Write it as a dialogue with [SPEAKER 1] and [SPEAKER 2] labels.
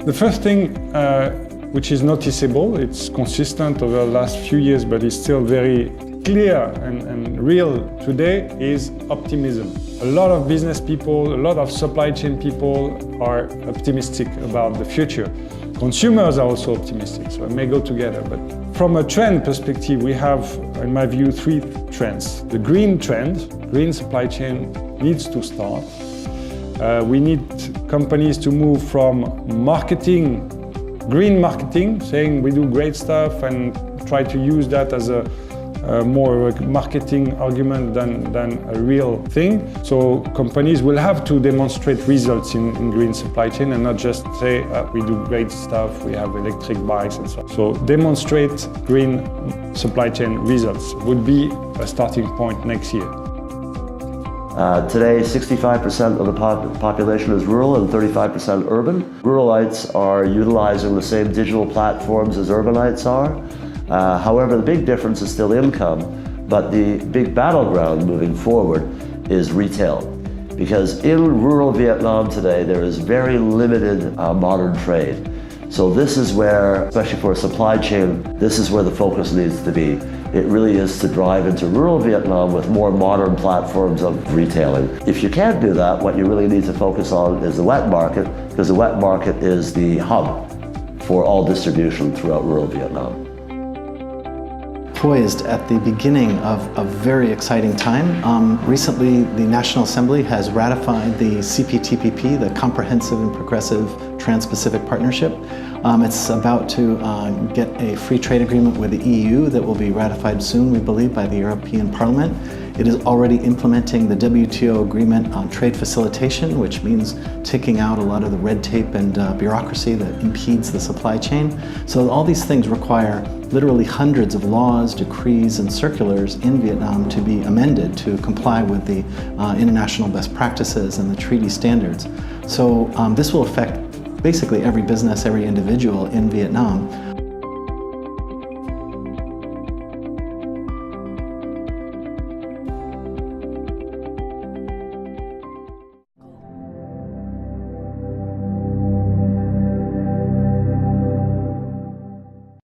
[SPEAKER 1] The first thing which is noticeable, it's consistent over the last few years, but it's still very clear and real today, is optimism. A lot of business people, a lot of supply chain people are optimistic about the future. Consumers are also optimistic, so it may go together. But from a trend perspective, we have, in my view, three trends. The green trend, green supply chain needs to start. We need companies to move from marketing, green marketing, saying we do great stuff and try to use that as a more of a marketing argument than a real thing. So companies will have to demonstrate results in green supply chain and not just say we do great stuff, we have electric bikes and so on. So demonstrate green supply chain results would be a starting point next year.
[SPEAKER 2] Today, 65% of the population is rural and 35% urban. Ruralites are utilizing the same digital platforms as urbanites are. However, the big difference is still income, but the big battleground moving forward is retail. Because in rural Vietnam today, there is very limited modern trade. So this is where, especially for a supply chain, this is where the focus needs to be. It really is to drive into rural Vietnam with more modern platforms of retailing. If you can't do that, what you really need to focus on is the wet market, because the wet market is the hub for all distribution throughout rural Vietnam.
[SPEAKER 3] Poised at the beginning of a very exciting time. Recently, the National Assembly has ratified the CPTPP, the Comprehensive and Progressive Trans-Pacific Partnership. It's about to get a free trade agreement with the EU that will be ratified soon, we believe, by the European Parliament. It is already implementing the WTO agreement on trade facilitation, which means taking out a lot of the red tape and bureaucracy that impedes the supply chain. So all these things require literally hundreds of laws, decrees, and circulars in Vietnam to be amended to comply with the international best practices and the treaty standards. So this will affect basically every business, every individual in Vietnam.